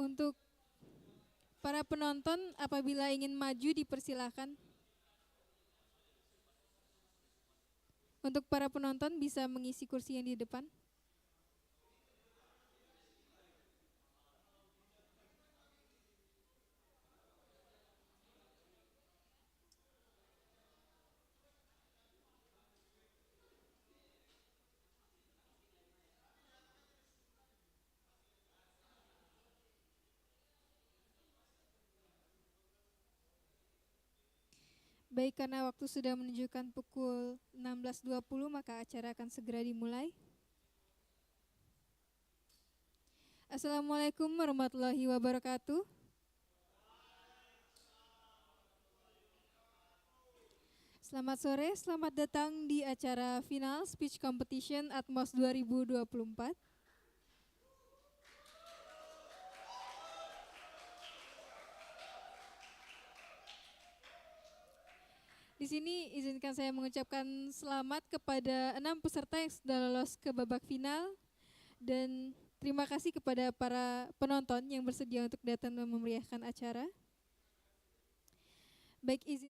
Untuk para penonton, apabila ingin maju dipersilakan. Untuk para penonton bisa mengisi kursi yang di depan. Baik, karena waktu sudah menunjukkan pukul 16.20, maka acara akan segera dimulai. Assalamualaikum warahmatullahi wabarakatuh. Selamat sore, selamat datang di acara Final Speech Competition ATMOS 2024. Di sini izinkan saya mengucapkan selamat kepada 6 peserta yang sudah lolos ke babak final dan terima kasih kepada para penonton yang bersedia untuk datang dan memeriahkan acara. Baik, izin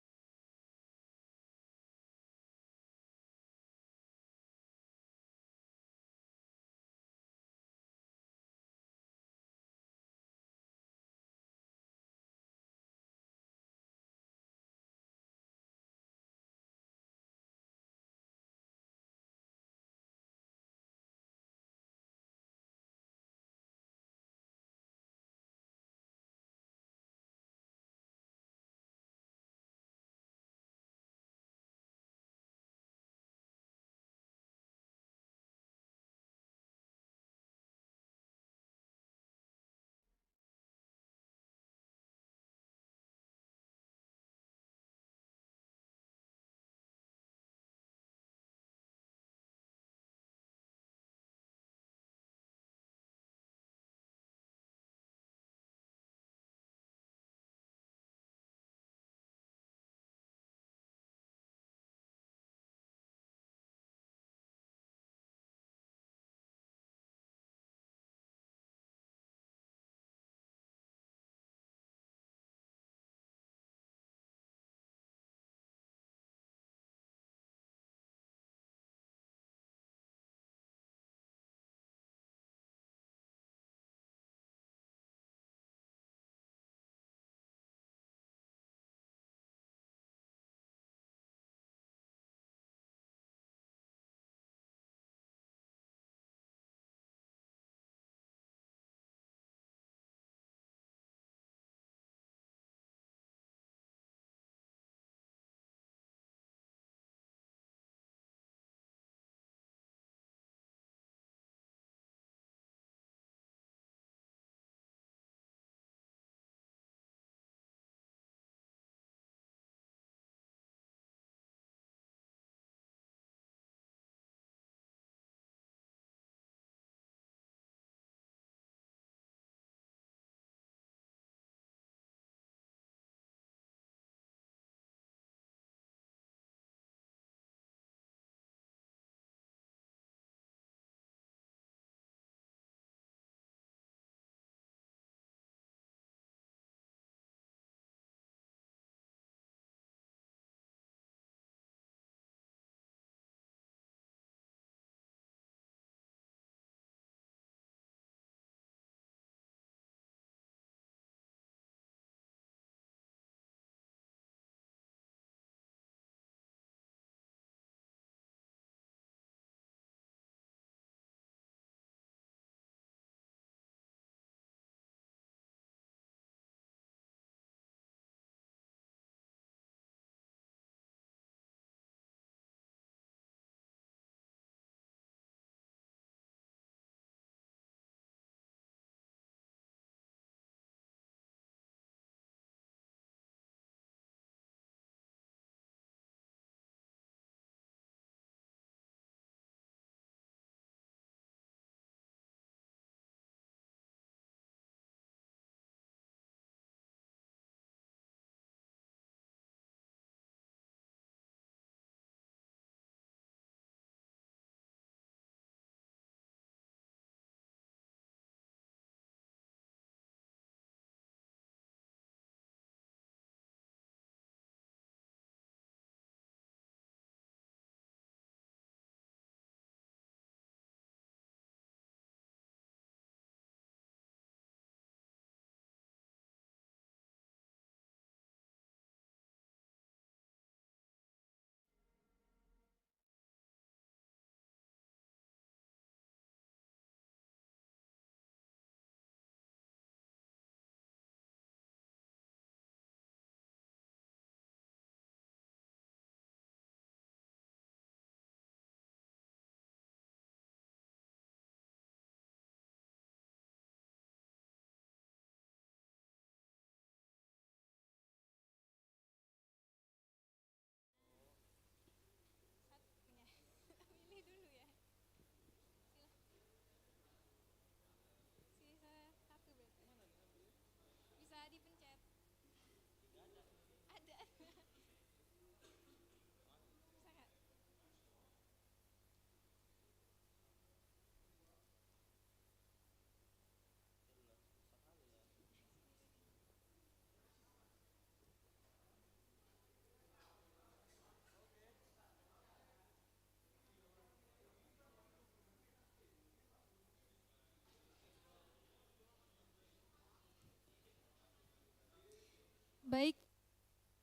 baik,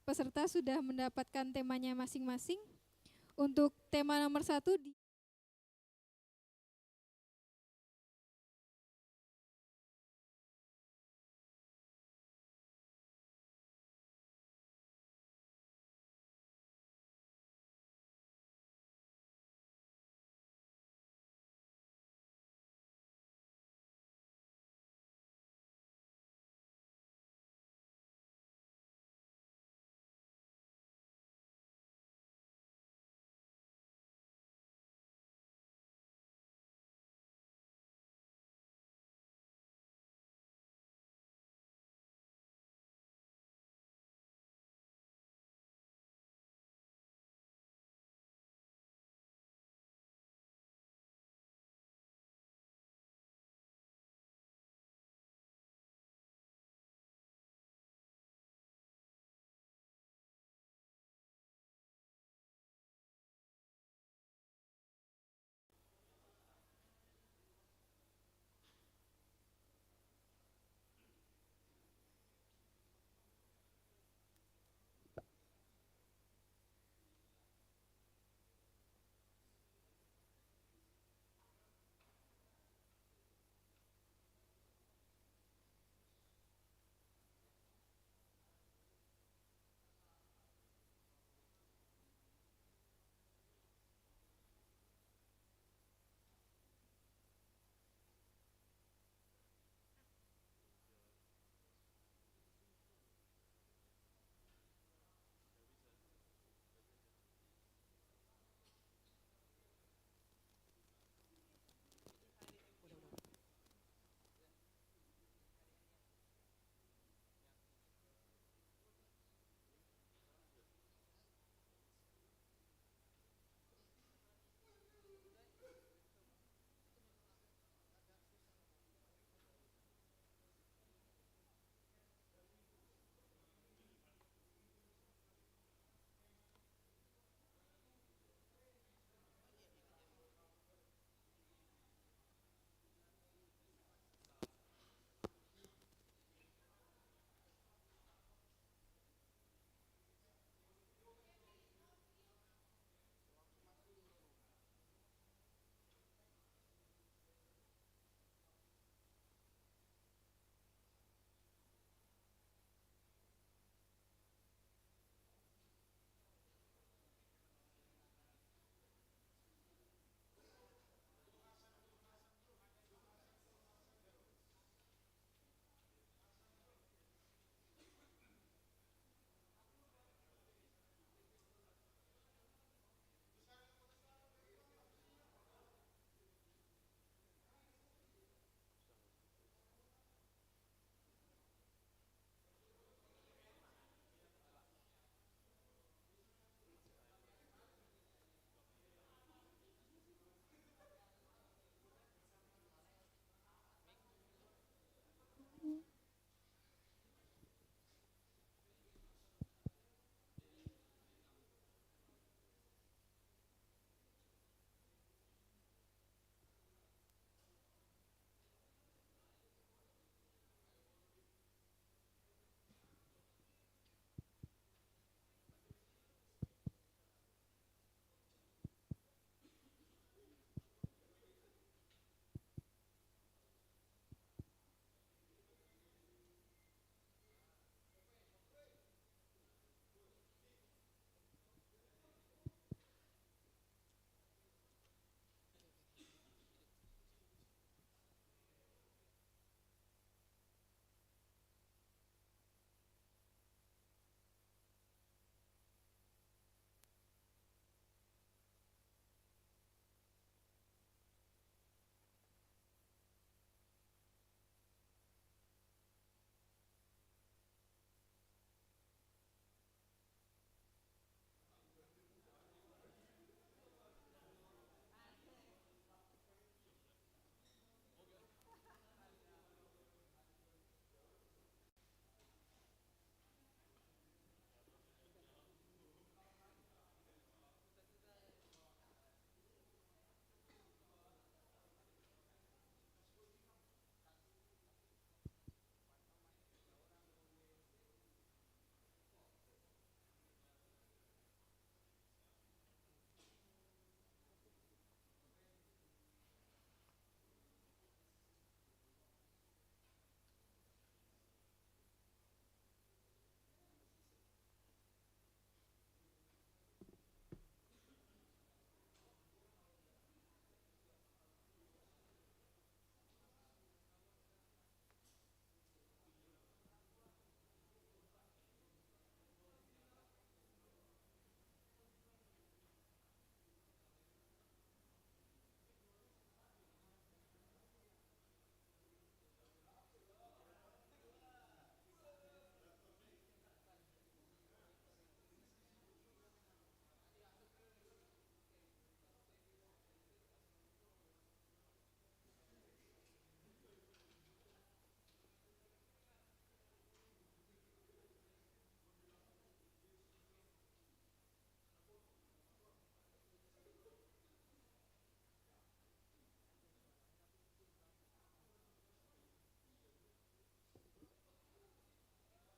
peserta sudah mendapatkan temanya masing-masing. Untuk tema nomor 1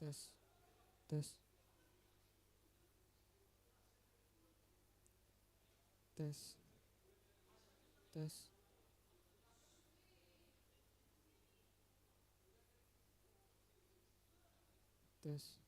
tes tes tes tes tes.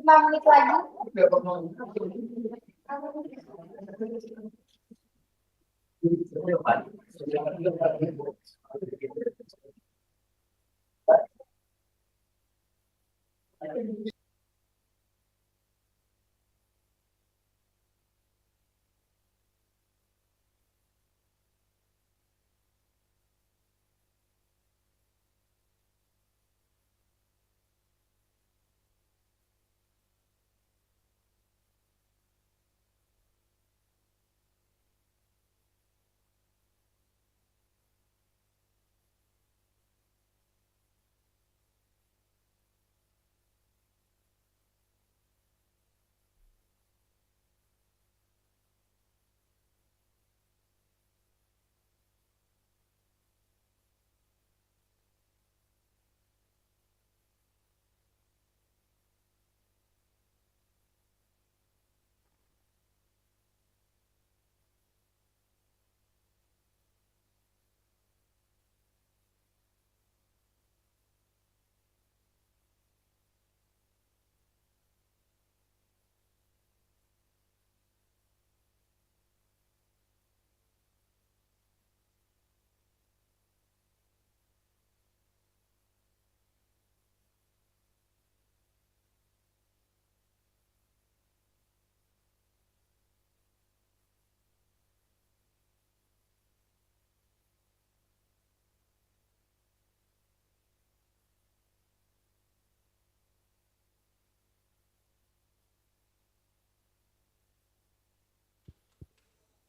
5 menit lagi.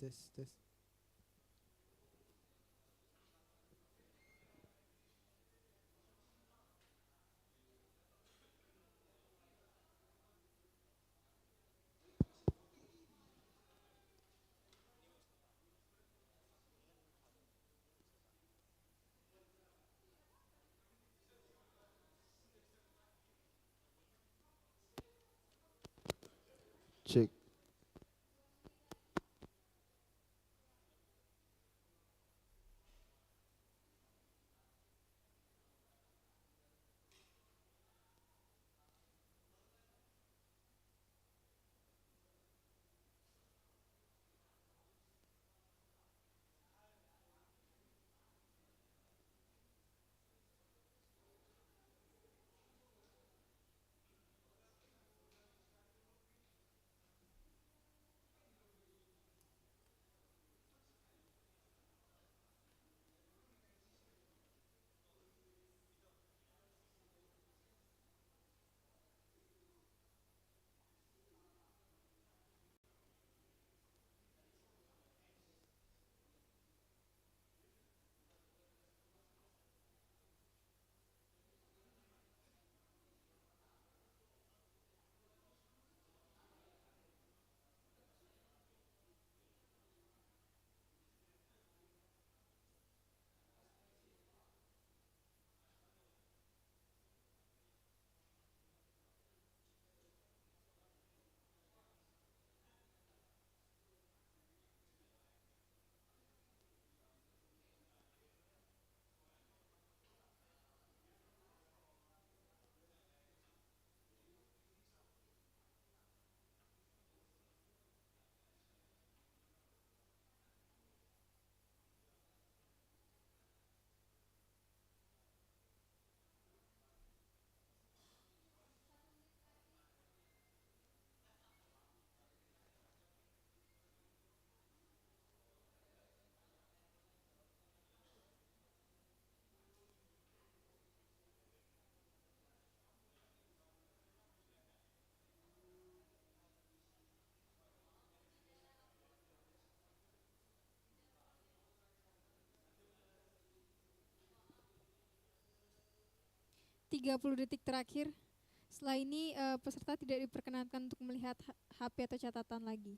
Tes, tes. Cek. Tiga 30 detik terakhir. Setelah ini peserta tidak diperkenankan untuk melihat HP atau catatan lagi.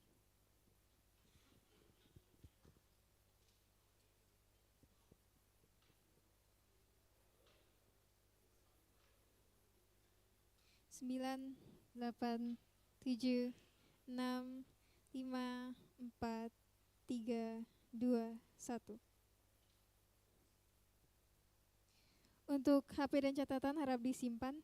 9, 8, 7, 6, 5, 4, 3, 2, 1. Untuk HP dan catatan harap disimpan.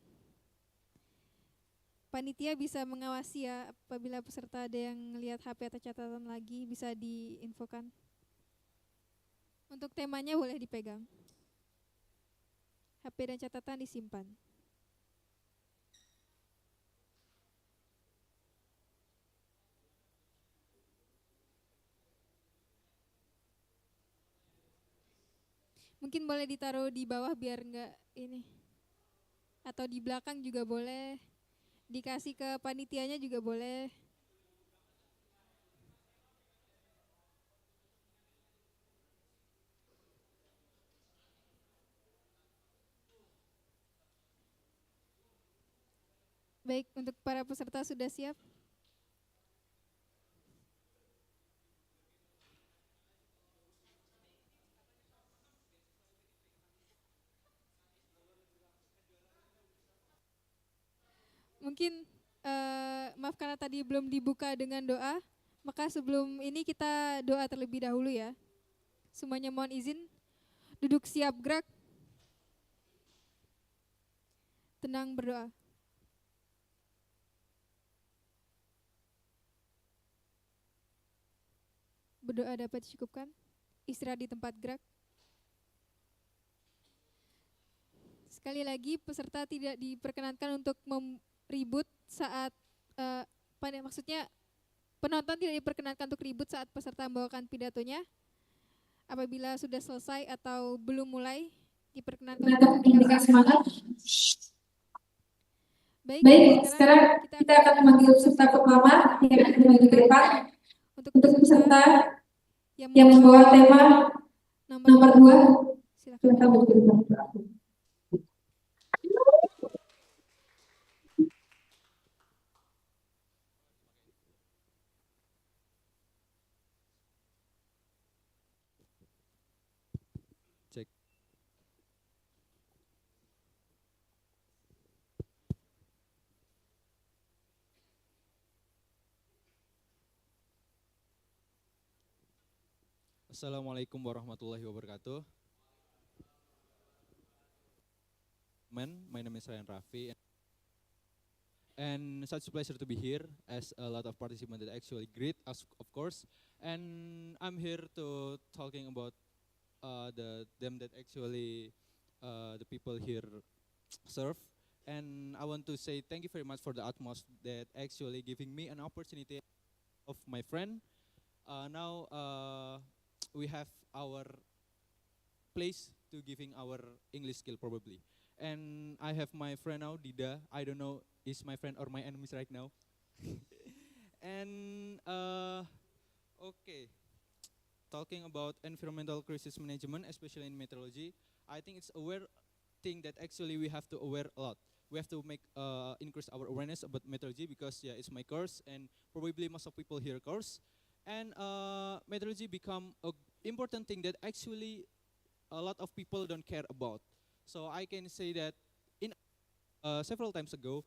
Panitia bisa mengawasi ya, apabila peserta ada yang melihat HP atau catatan lagi bisa diinfokan. Untuk temanya boleh dipegang. HP dan catatan disimpan. Mungkin boleh ditaruh di bawah biar enggak ini. Atau di belakang juga boleh. Dikasih ke panitianya juga boleh. Baik, untuk para peserta sudah siap? Mungkin maaf karena tadi belum dibuka dengan doa, maka sebelum ini kita doa terlebih dahulu ya. Semuanya mohon izin, duduk siap gerak, tenang berdoa. Berdoa dapat dicukupkan, istirahat di tempat gerak. Sekali lagi peserta tidak diperkenankan untuk ribut saat maksudnya penonton tidak diperkenankan untuk ribut saat peserta membawakan pidatonya. Apabila sudah selesai atau belum mulai, diperkenankan untuk memberikan semangat. Baik, sekarang kita akan memanggil peserta pertama yang akan maju ke depan untuk peserta yang membawa tema nomor 2. Silakan maju ke depan. Cek. Assalamualaikum warahmatullahi wabarakatuh. My name is Ryan Raffi, and such a pleasure to be here as a lot of participants that actually greet us, of course. And I'm here to talking about them that actually the people here serve. And I want to say thank you very much for the ATMOSF that actually giving me an opportunity of my friend. Now we have our place to giving our English skill probably. And I have my friend now, Dida. I don't know is my friend or my enemies right now. And okay, talking about environmental crisis management, especially in meteorology, I think it's aware thing that actually we have to aware a lot. We have to make increase our awareness about meteorology because yeah, it's my course and probably most of people here course. And meteorology become a important thing that actually a lot of people don't care about. So I can say that in several times ago,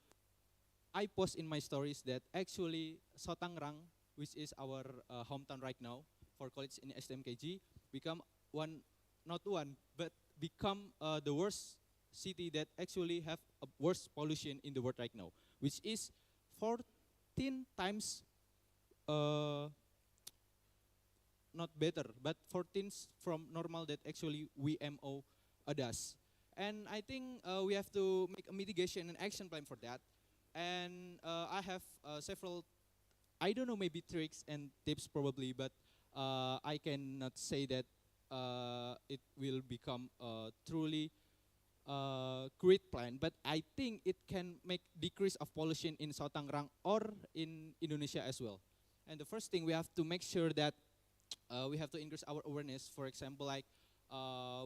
I post in my stories that actually Sotangrang, which is our hometown right now for college in STMKG, become not one, but become the worst city that actually have a worst pollution in the world right now, which is 14 times not better, but 14 from normal that actually WMO does. And I think we have to make a mitigation and action plan for that. And I have several, I don't know, maybe tricks and tips probably, but I cannot say that it will become a truly great plan. But I think it can make decrease of pollution in Sotangrang or in Indonesia as well. And the first thing we have to make sure that we have to increase our awareness. For example, like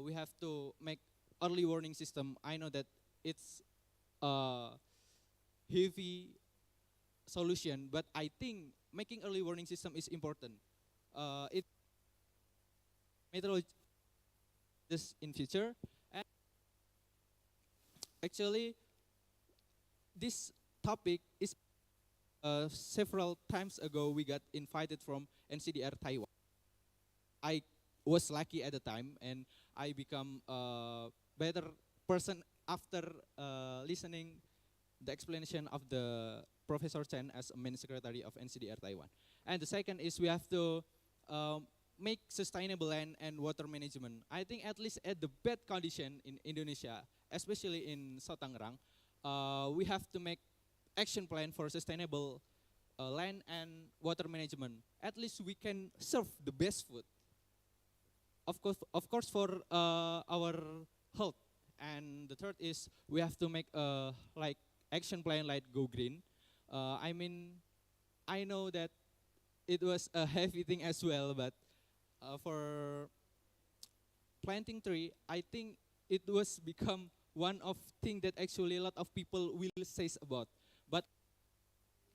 we have to make early warning system. I know that it's heavy solution, but I think making early warning system is important. It meteorology this in future, and actually this topic is several times ago we got invited from NCDR Taiwan. I was lucky at the time, and I become a better person after listening the explanation of the Professor Chen as a main secretary of NCDR Taiwan. And the second is we have to make sustainable land and water management. I think at least at the bad condition in Indonesia, especially in South Tangerang, we have to make action plan for sustainable land and water management. At least we can serve the best food. Of course, for our health. And the third is we have to make like action plan like Go Green. I mean, I know that it was a heavy thing as well, but for planting tree, I think it was become one of thing that actually a lot of people will say about. But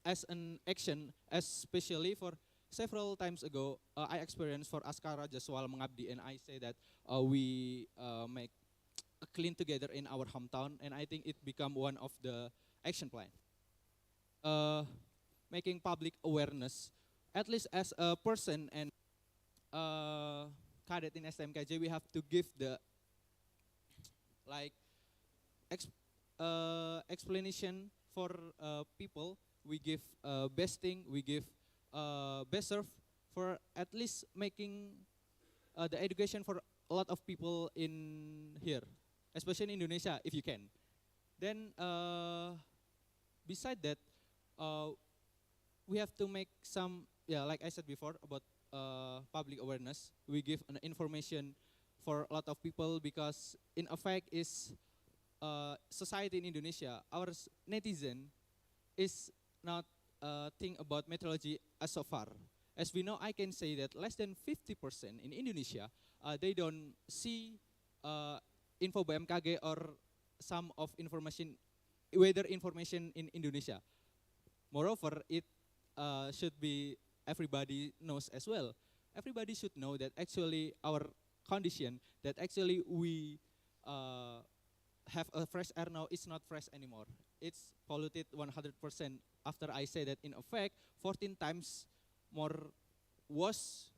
as an action, especially for several times ago, I experienced for Askara Jaswal Mengabdi, and I say that we make a clean together in our hometown, and I think it become one of the action plan. Making public awareness, at least as a person and cadet in STMKJ, we have to give the like explanation for people. We give best thing, we give best serve for at least making the education for a lot of people in here, especially in Indonesia, if you can. Then beside that, we have to make some, yeah, like I said before about public awareness. We give an information for a lot of people because in effect is society in Indonesia, our netizen is not think about meteorology as so far. As we know, I can say that less than 50% in Indonesia, they don't see info BMKG or some of information, weather information in Indonesia. Moreover, it should be everybody knows as well. Everybody should know that actually our condition, that actually we have a fresh air now is not fresh anymore. It's polluted 100%. After I say that in effect, 14 times more worse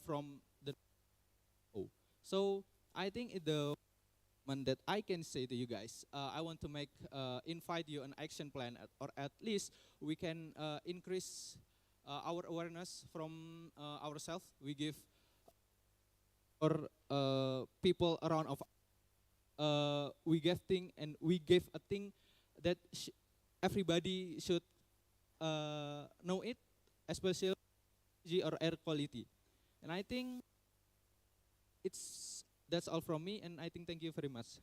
from the oh. So I think the one that I can say to you guys, I want to make invite you an action plan, or at least we can increase our awareness from ourselves. We give or people around of we give thing and we give a thing that everybody should know it, especially or air quality. And I think that's all from me, and I think thank you very much.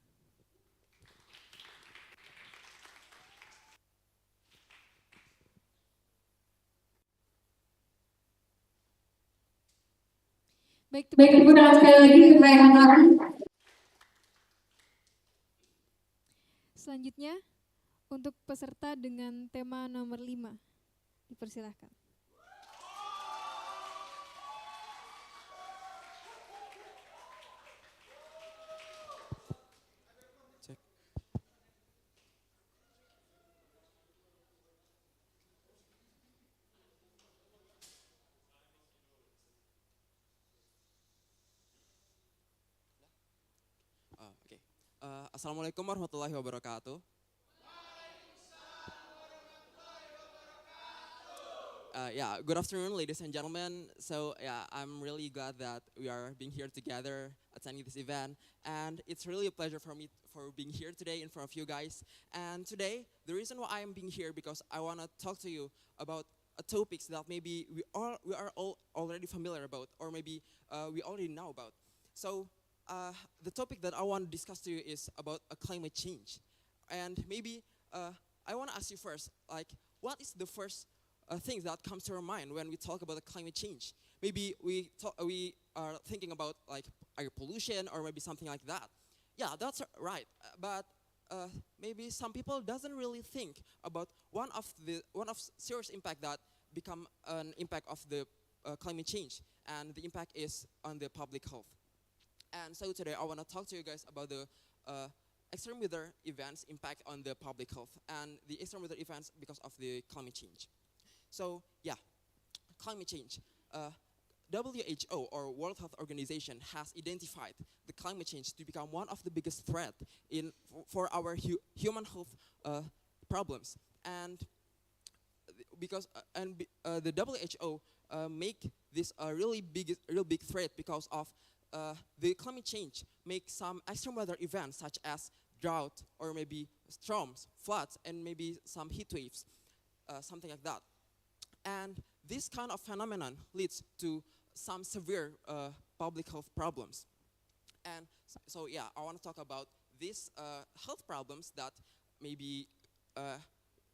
Baik, tepuk Baik, tepuk tangan sekali lagi untuk Raihan Laran. Selanjutnya untuk peserta dengan tema nomor 5. Dipersilahkan. Oke. Assalamualaikum warahmatullahi wabarakatuh. Yeah, good afternoon, ladies and gentlemen. So yeah, I'm really glad that we are being here together, attending this event, and it's really a pleasure for me for being here today in front of you guys. And today, the reason why I am being here because I want to talk to you about topics that maybe we are all already familiar about, or maybe we already know about. So the topic that I want to discuss to you is about climate change, and maybe I want to ask you first, like, what is the first things that comes to our mind when we talk about the climate change? Maybe we are thinking about like air pollution or maybe something like that. Yeah, that's right. But maybe some people doesn't really think about one of serious impact that become an impact of the climate change, and the impact is on the public health. And so today I want to talk to you guys about the extreme weather events impact on the public health, and the extreme weather events because of the climate change. So yeah, climate change. WHO, or World Health Organization, has identified the climate change to become one of the biggest threat for our human health problems, and because the WHO make this a real big threat because of the climate change make some extreme weather events such as drought or maybe storms, floods, and maybe some heat waves, something like that. And this kind of phenomenon leads to some severe public health problems. And so yeah, I want to talk about these health problems that maybe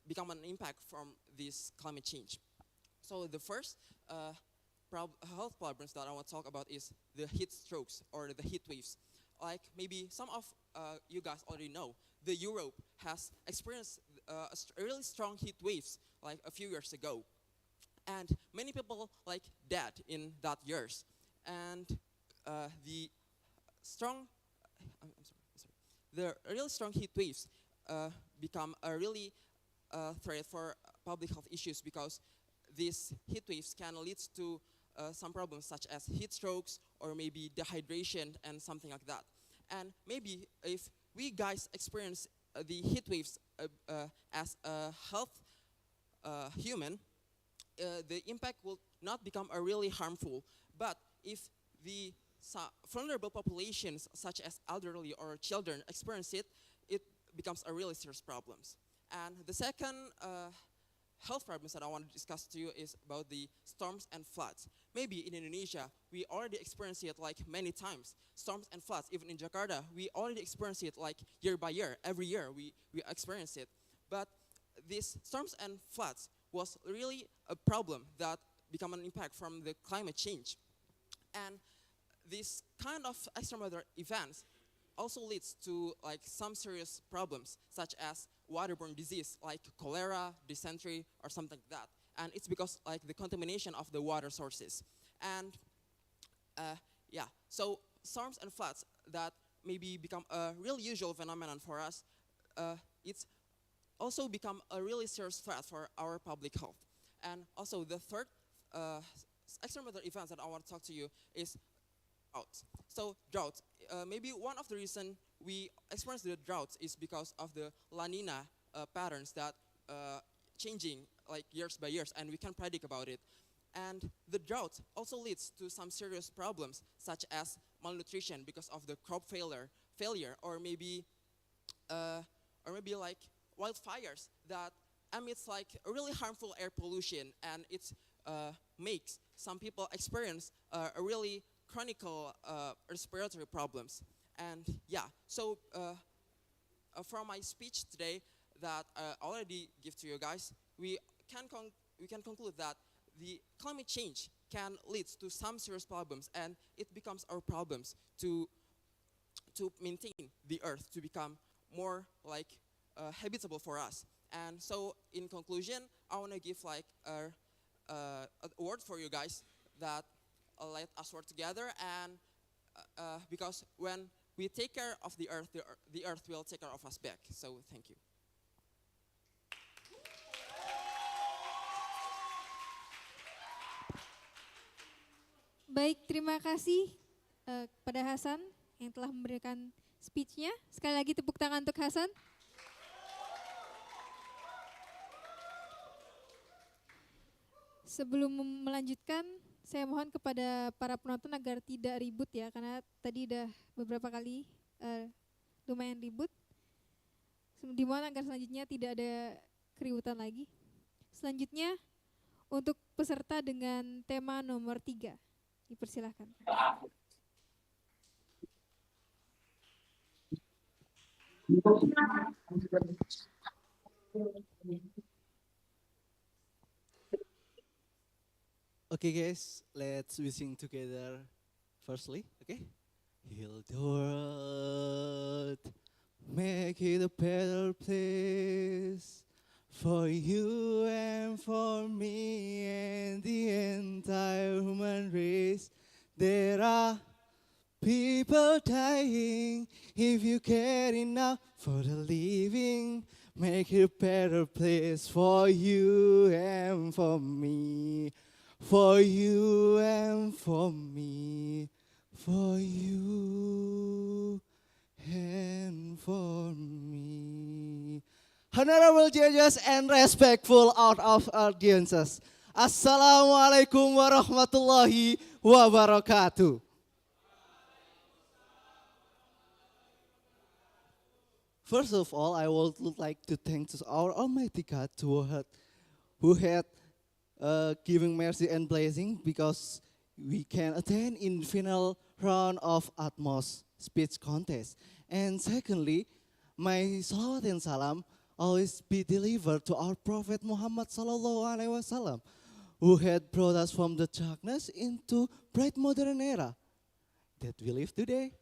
become an impact from this climate change. So the first health problems that I want to talk about is the heat strokes or the heat waves. Like maybe some of you guys already know, the Europe has experienced really strong heat waves like a few years ago. And many people like died in that years. And the strong, the really strong heat waves become a really threat for public health issues because these heat waves can lead to some problems such as heat strokes or maybe dehydration and something like that. And maybe if we guys experience the heat waves as a health human, the impact will not become a really harmful. But if the vulnerable populations such as elderly or children experience it, it becomes a really serious problem. And the second health problems that I want to discuss to you is about the storms and floods. Maybe in Indonesia, we already experience it like many times. Storms and floods, even in Jakarta, we already experience it like year by year. Every year we experience it. But these storms and floods was really a problem that become an impact from the climate change. And this kind of extreme weather events also leads to like some serious problems such as waterborne disease like cholera, dysentery, or something like that. And it's because like the contamination of the water sources. And yeah, so storms and floods that maybe become a real usual phenomenon for us, it's also become a really serious threat for our public health. And also the third extreme weather events that I want to talk to you is drought. So drought, maybe one of the reasons we experience the droughts is because of the La Nina patterns that changing like years by years, and we can predict about it. And the drought also leads to some serious problems such as malnutrition because of the crop failure, or maybe like wildfires that emits like a really harmful air pollution, and it makes some people experience a really chronic respiratory problems. And yeah, so from my speech today that I already give to you guys, we can conclude that the climate change can lead to some serious problems, and it becomes our problems to maintain the earth to become more like habitable for us. And so in conclusion, I want to give like a word for you guys that let us work together, and because when we take care of the earth will take care of us back. So thank you. Baik, terima kasih kepada Hasan yang telah memberikan speech-nya. Sekali lagi tepuk tangan untuk Hasan. Sebelum melanjutkan, saya mohon kepada para penonton agar tidak ribut ya, karena tadi udah beberapa kali lumayan ribut. Dimohon agar selanjutnya tidak ada keributan lagi. Selanjutnya untuk peserta dengan tema nomor 3, dipersilahkan. Okay guys, let's we sing together firstly, okay? Heal the world, make it a better place for you and for me and the entire human race. There are People dying if you care enough for the living. Make it a better place for you and for me. For you and for me. For you and for me. Honorable judges and respectful out of audiences. Assalamualaikum warahmatullahi wabarakatuh. First of all, I would like to thank our Almighty God who had giving mercy and blessing because we can attend in final round of ATMOS speech contest. And secondly, my salawat and salam always be delivered to our Prophet Muhammad sallallahu alaihi wasallam, who had brought us from the darkness into bright modern era that we live today.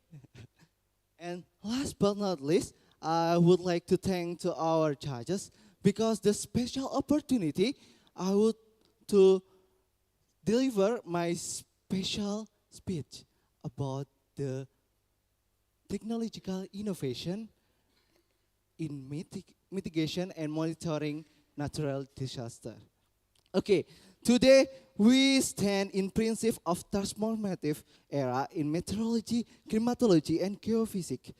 And last but not least, I would like to thank to our judges because the special opportunity I would to deliver my special speech about the technological innovation in mitigation and monitoring natural disaster. Okay, today we stand in principle of transformative era in meteorology, climatology, and geophysics.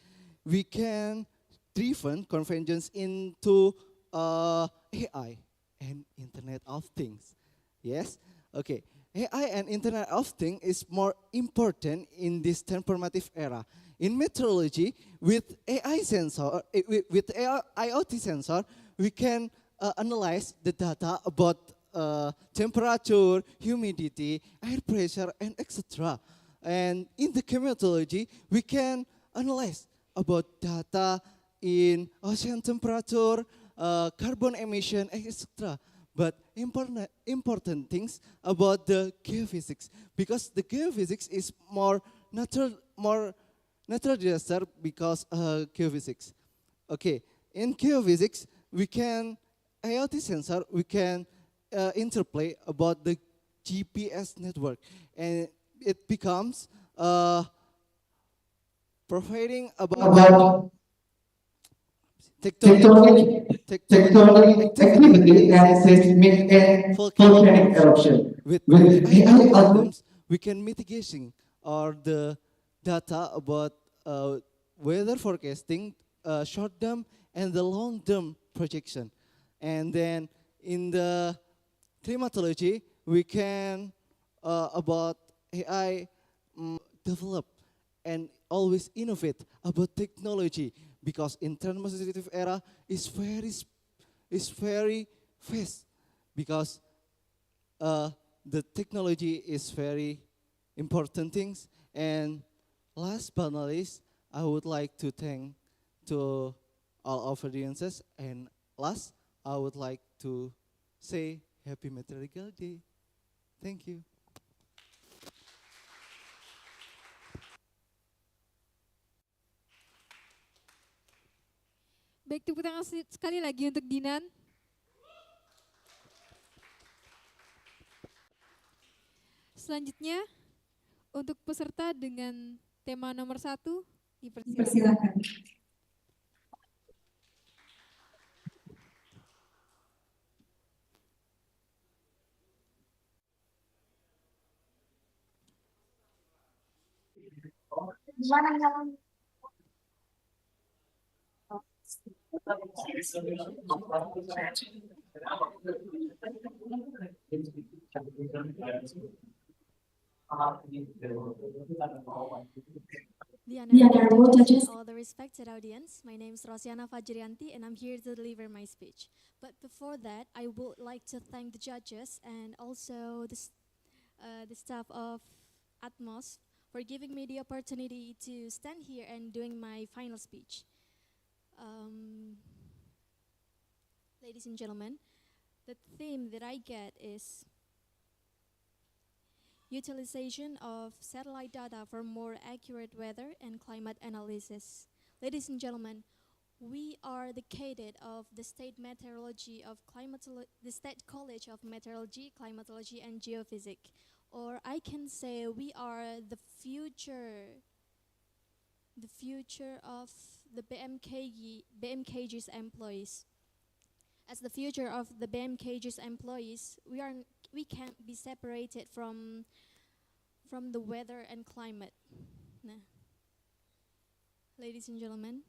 We can driven convergence into AI and Internet of Things. Yes, okay. AI and Internet of Things is more important in this transformative era. In meteorology, with AI sensor, with AI, IoT sensor, we can analyze the data about temperature, humidity, air pressure, and etc. And in the climatology, we can analyze about data in ocean temperature, carbon emission, etc. But important things about the geophysics, because the geophysics is more natural disaster because geophysics. Okay, in geophysics we can IoT sensor we can interplay about the GPS network, and it becomes providing about tectonic activity and seismic and volcanic eruption. With AI algorithms, we can mitigation or the data about weather forecasting, short-term and the long-term projection. And then in the climatology, we can about AI develop and always innovate about technology, because in transformative era is very fast, because the technology is very important things. And last but not least, I would like to thank to all of audiences, and last I would like to say Happy Meteorological Day. Thank you. Baik, tepuk tangan sekali lagi untuk Dinan. Selanjutnya, untuk peserta dengan tema nomor 1, dipersilakan. Persilakan. The The honorable honorable judges judges. and all the respected audience, my name is Rosiana Fajrianti and I'm here to deliver my speech. But before that, I would like to thank the judges and also the staff of ATMOS for giving me the opportunity to stand here and doing my final speech. Ladies and gentlemen, the theme that I get is utilization of satellite data for more accurate weather and climate analysis. Ladies and gentlemen, we are the cadet of the State Meteorology of the State College of Meteorology, Climatology and Geophysics. Or I can say we are the future the future of the BMKG's employees. As the future of the BMKG's employees, we can't be separated from the weather and climate. Nah. Ladies and gentlemen,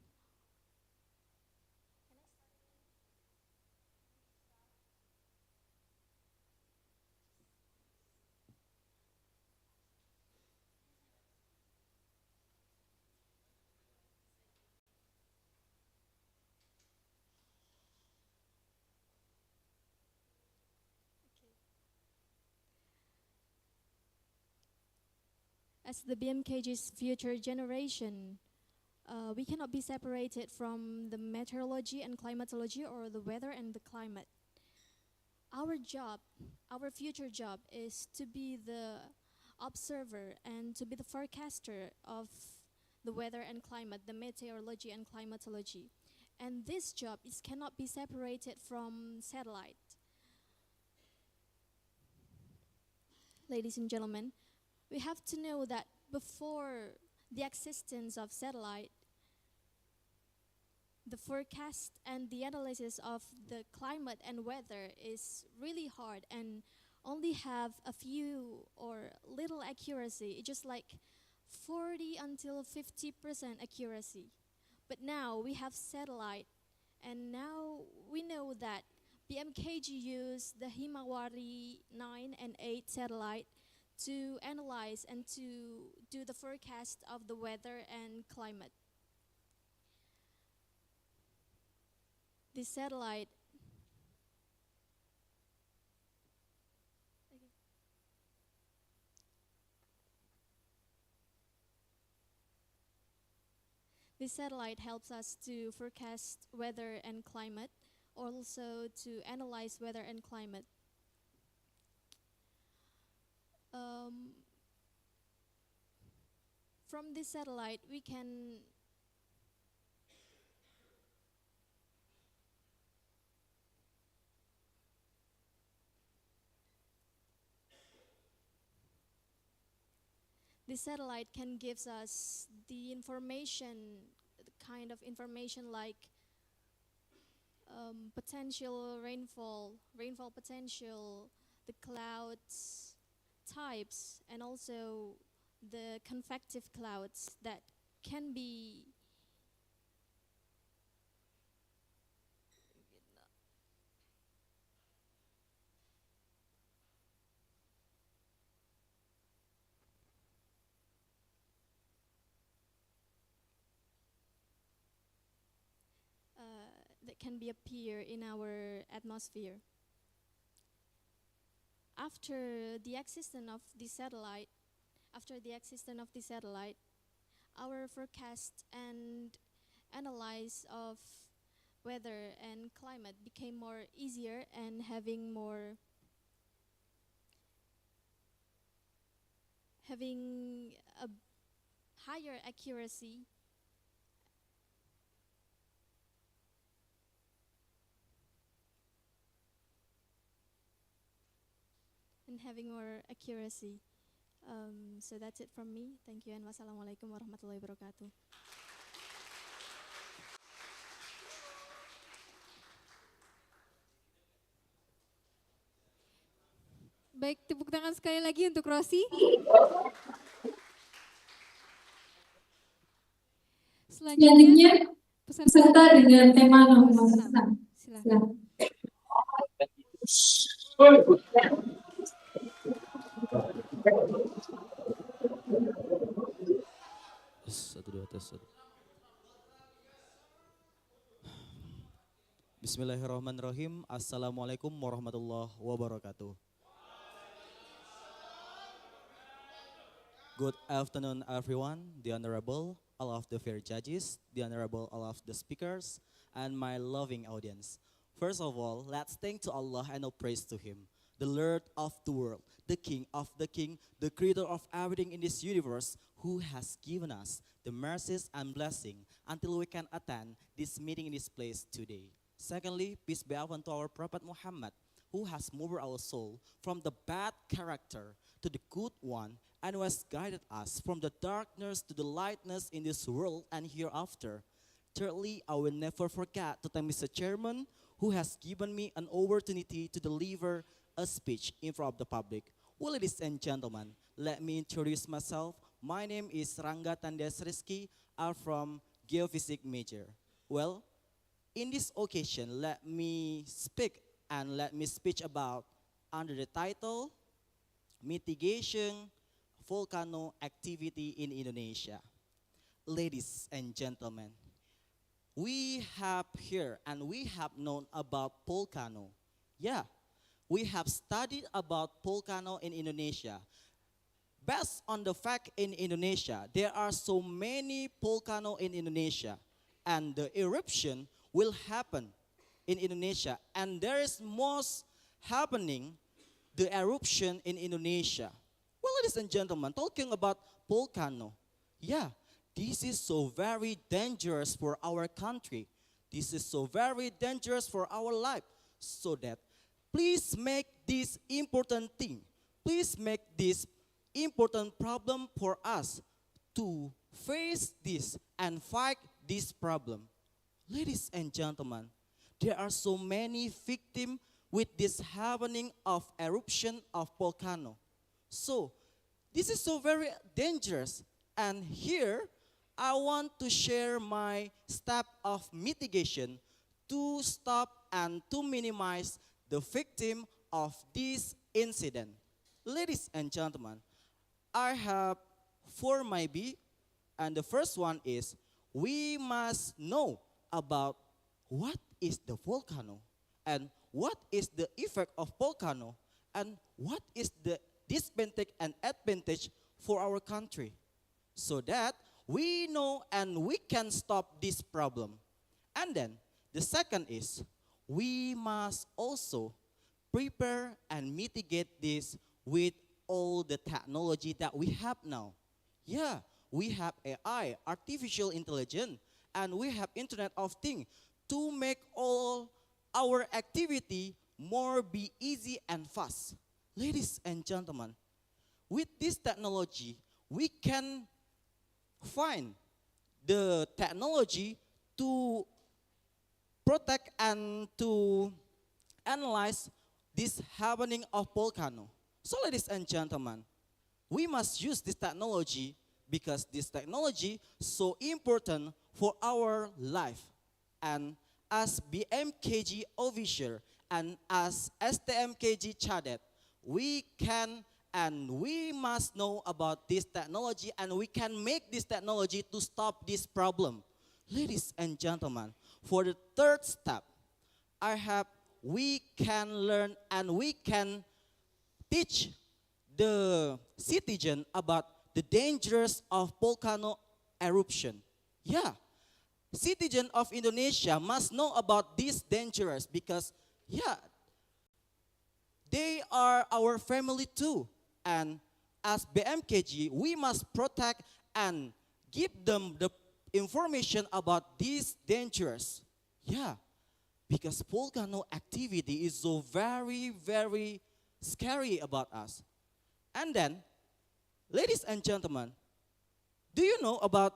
as the BMKG's future generation, we cannot be separated from the meteorology and climatology, or the weather and the climate. Our job, our future job, is to be the observer and to be the forecaster of the weather and climate, the meteorology and climatology. And this job cannot be separated from satellite. Ladies and gentlemen, we have to know that before the existence of satellite, the forecast and the analysis of the climate and weather is really hard and only have a few or little accuracy, just like 40 until 50% accuracy. But now we have satellite, and now we know that BMKG used the Himawari 9 and 8 satellite to analyze and to do the forecast of the weather and climate. This satellite This satellite helps us to forecast weather and climate, also to analyze weather and climate. From this satellite, this satellite can gives us the information, the kind of information like potential rainfall potential, the clouds types, and also the convective clouds that can be appear in our atmosphere. After the existence of the satellite, our forecast and analyze of weather and climate became more easier and having a higher accuracy and having more accuracy. So that's it from me. Thank you, and wassalamualaikum warahmatullahi wabarakatuh. Baik, tepuk tangan sekali lagi untuk Rosi. Selanjutnya, peserta dengan tema nomor 6. Silakan. Satu dua tes. Bismillahirrahmanirrahim. Assalamualaikum warahmatullahi wabarakatuh. Good afternoon, everyone. The honorable, all of the fair judges, the honorable, all of the speakers, and my loving audience. First of all, let's thank to Allah and all praise to Him, the Lord of the world, the King of the King, the Creator of everything in this universe, who has given us the mercies and blessing until we can attend this meeting in this place today. Secondly, peace be upon to our Prophet Muhammad, who has moved our soul from the bad character to the good one, and who has guided us from the darkness to the lightness in this world and hereafter. Thirdly, I will never forget to thank Mr. Chairman who has given me an opportunity to deliver a speech in front of the public. Well, ladies and gentlemen, let me introduce myself. My name is Rangga Tandes Rizky. I'm from Geophysics major. Well, in this occasion, let me speak about under the title Mitigation Volcano Activity in Indonesia. Ladies and gentlemen, we have here and we have known about volcano. Yeah, we have studied about volcano in Indonesia. Based on the fact in Indonesia, there are so many volcano in Indonesia, and the eruption will happen in Indonesia, and there is most happening the eruption in Indonesia. Well, ladies and gentlemen, talking about volcano, yeah, this is so very dangerous for our country. This is so very dangerous for our life. So that please make this important thing. Please make this important problem for us to face this and fight this problem. Ladies and gentlemen, there are so many victims with this happening of eruption of volcano. So this is so very dangerous. And here I want to share my step of mitigation to stop and to minimize the victim of this incident. Ladies and gentlemen, I have 4 maybe, and the first one is we must know about what is the volcano and what is the effect of volcano and what is the disadvantage and advantage for our country, so that we know and we can stop this problem. And then the second is we must also prepare and mitigate this with all the technology that we have now. Yeah, we have AI, artificial intelligence, and we have Internet of Things to make all our activity more be easy and fast. Ladies and gentlemen, with this technology, we can find the technology to protect and to analyze this happening of volcano. So ladies and gentlemen, we must use this technology because this technology is so important for our life. And as BMKG officer and as STMKG cadet, we can and we must know about this technology and we can make this technology to stop this problem. Ladies and gentlemen, for the third step, we can learn and we can teach the citizen about the dangers of volcano eruption. Yeah, citizen of Indonesia must know about this dangerous because yeah, they are our family too. And as BMKG, we must protect and give them the information about these dangers. Yeah, because volcano activity is so very, very scary about us. And then, ladies and gentlemen, do you know about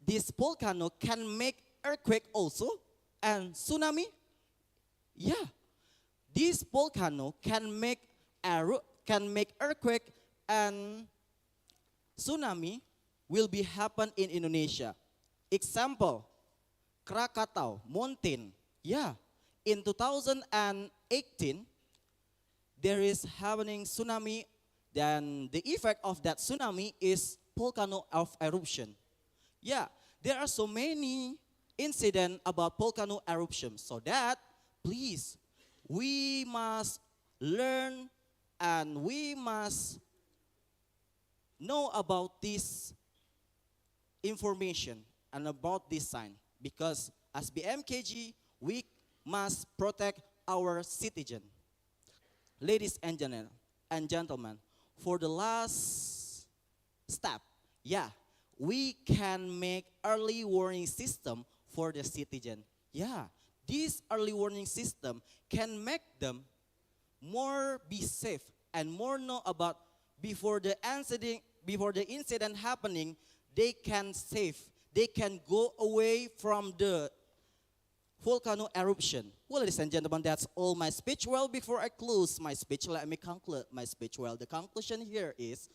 this volcano can make earthquake also and tsunami? Yeah, this volcano can make earthquake and tsunami will be happen in Indonesia. Example, Krakatau mountain. Yeah, in 2018 there is happening tsunami. Then the effect of that tsunami is volcano of eruption. Yeah, there are so many incidents about volcano eruption. So that, please, we must learn and we must know about this information and about this sign. Because as BMKG, we must protect our citizen. Ladies and gentlemen, for the last step, yeah, we can make early warning system for the citizen. Yeah, this early warning system can make them more be safe and more know about before the before the incident happening, they can save, they can go away from the volcano eruption. Well, ladies and gentlemen, that's all my speech. Well, before I close my speech, let me conclude my speech. Well, the conclusion here is,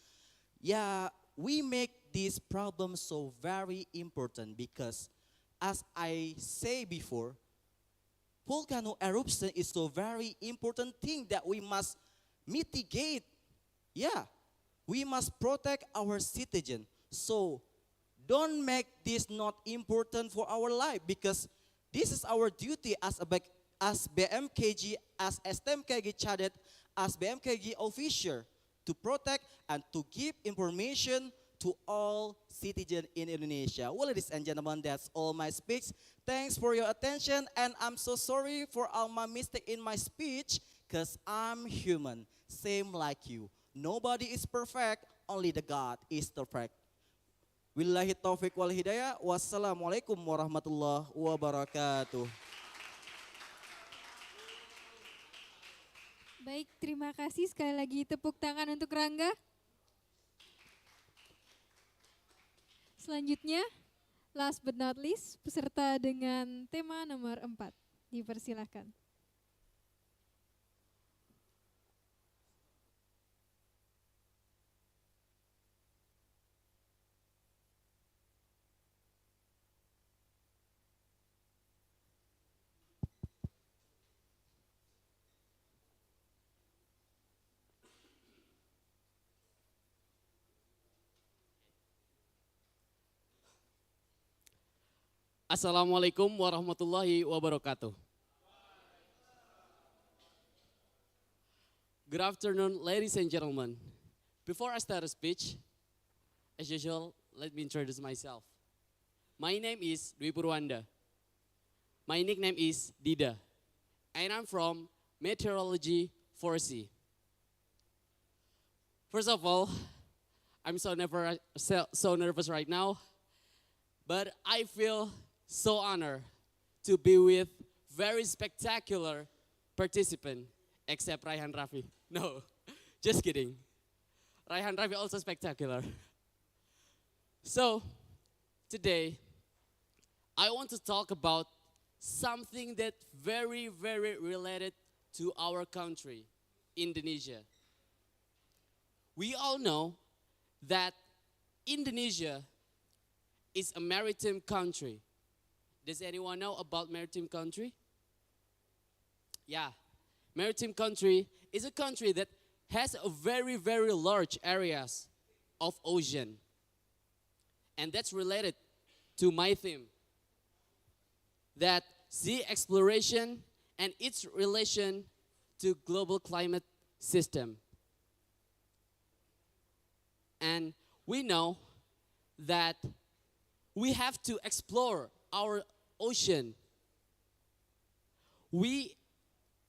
yeah, we make this problem so very important because, as I say before, volcano eruption is so very important thing that we must mitigate. Yeah, we must protect our citizen. So don't make this not important for our life because this is our duty as as BMKG, as STMKG Cadet, as BMKG officer to protect and to give information to all citizens in Indonesia. Well, ladies and gentlemen, that's all my speech. Thanks for your attention, and I'm so sorry for all my mistake in my speech because I'm human, same like you. Nobody is perfect, only the God is perfect. Wallahi taufiq wal hidayah. Wassalamualaikum warahmatullahi wabarakatuh. Baik, terima kasih sekali lagi tepuk tangan untuk Rangga. Selanjutnya, last but not least, peserta dengan tema nomor 4. Dipersilahkan. Assalamualaikum warahmatullahi wabarakatuh. Good afternoon, ladies and gentlemen. Before I start a speech, as usual, let me introduce myself. My name is Dwi Purwanda. My nickname is Dida, and I'm from Meteorology 4C. First of all, I'm so nervous right now, but I feel so honored to be with very spectacular participant, except Raihan Raffi. No, just kidding. Raihan Raffi also spectacular. So, today, I want to talk about something that very, very related to our country, Indonesia. We all know that Indonesia is a maritime country. Does anyone know about maritime country? Yeah, maritime country is a country that has a very, very large areas of ocean. And that's related to my theme, that sea exploration and its relation to global climate system. And we know that we have to explore our ocean.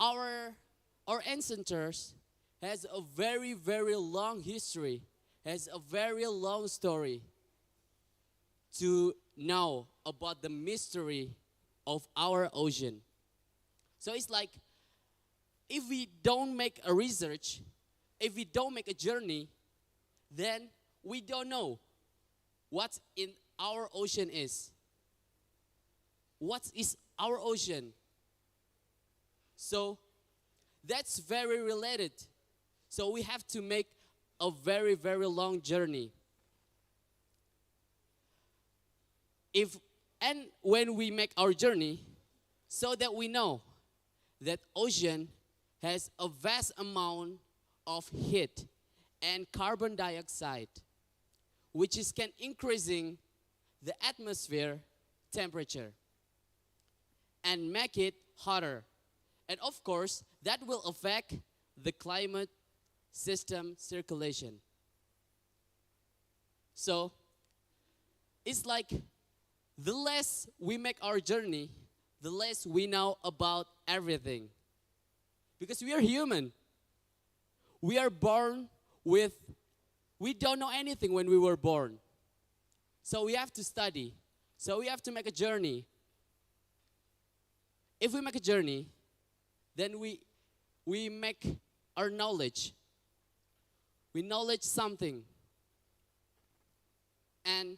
Our ancestors has a very, very long history, has a very long story to know about the mystery of our ocean. So it's like, if we don't make a research, if we don't make a journey, then we don't know what in our ocean is. What is our ocean? So that's very related. So we have to make a very, very long journey. And when we make our journey, so that we know that ocean has a vast amount of heat and carbon dioxide, which can increasing the atmosphere temperature and make it hotter. And of course, that will affect the climate system circulation. So, it's like the less we make our journey, the less we know about everything. Because we are human. We are born we don't know anything when we were born. So we have to study. So we have to make a journey. If we make a journey, then we make our knowledge. We knowledge something. And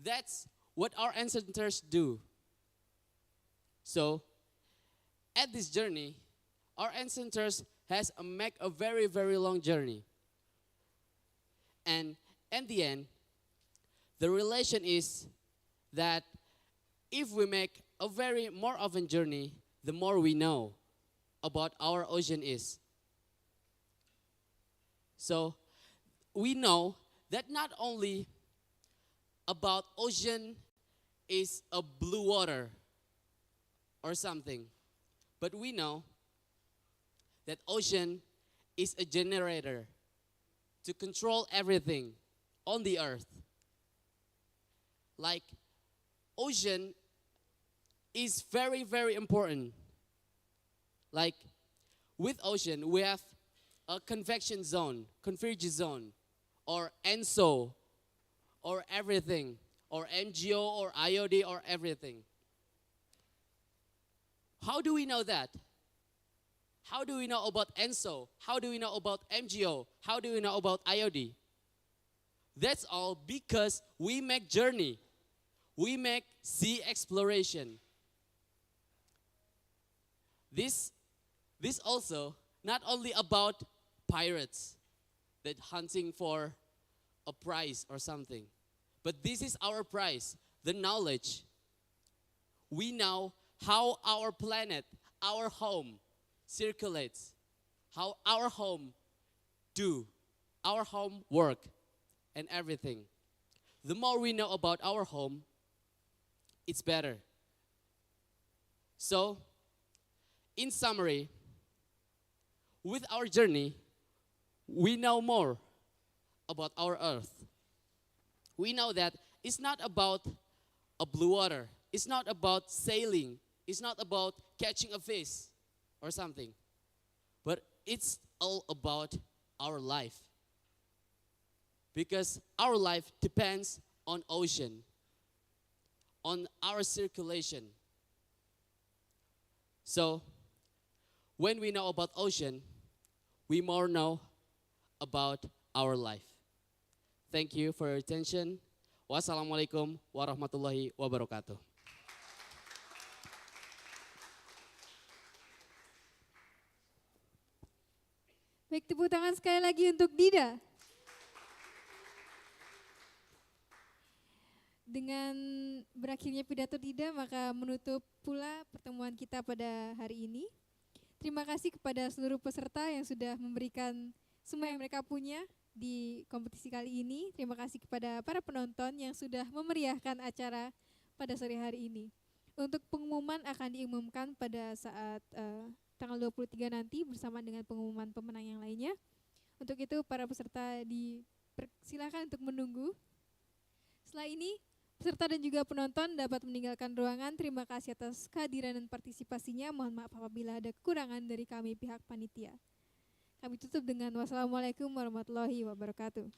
that's what our ancestors do. So, at this journey, our ancestors has make a very, very long journey. And in the end, the relation is that if we make a very more often journey, the more we know about our ocean is. So we know that not only about ocean is a blue water or something, but we know that ocean is a generator to control everything on the earth. Like ocean is very, very important. Like with ocean, we have a convection zone, convergence zone, or ENSO, or everything, or MGO, or IOD, or everything. How do we know that? How do we know about ENSO? How do we know about MGO? How do we know about IOD? That's all because we make journey. We make sea exploration. This also not only about pirates that hunting for a prize or something, but this is our prize, the knowledge. We know how our planet, our home, circulates, how our home do, our home work, and everything. The more we know about our home, it's better. So, in summary, with our journey, we know more about our earth. We know that it's not about a blue water. It's not about sailing. It's not about catching a fish or something. But it's all about our life. Because our life depends on ocean, on our circulation. So, when we know about ocean, we more know about our life. Thank you for your attention. Wassalamualaikum warahmatullahi wabarakatuh. Baik, tepuk tangan sekali lagi untuk Dida. Dengan berakhirnya pidato Dida, maka menutup pula pertemuan kita pada hari ini. Terima kasih kepada seluruh peserta yang sudah memberikan semua yang mereka punya di kompetisi kali ini. Terima kasih kepada para penonton yang sudah memeriahkan acara pada sore hari ini. Untuk pengumuman akan diumumkan pada saat tanggal 23 nanti bersama dengan pengumuman pemenang yang lainnya. Untuk itu para peserta dipersilakan untuk menunggu. Setelah ini peserta dan juga penonton dapat meninggalkan ruangan. Terima kasih atas kehadiran dan partisipasinya. Mohon maaf apabila ada kekurangan dari kami pihak panitia. Kami tutup dengan wassalamualaikum warahmatullahi wabarakatuh.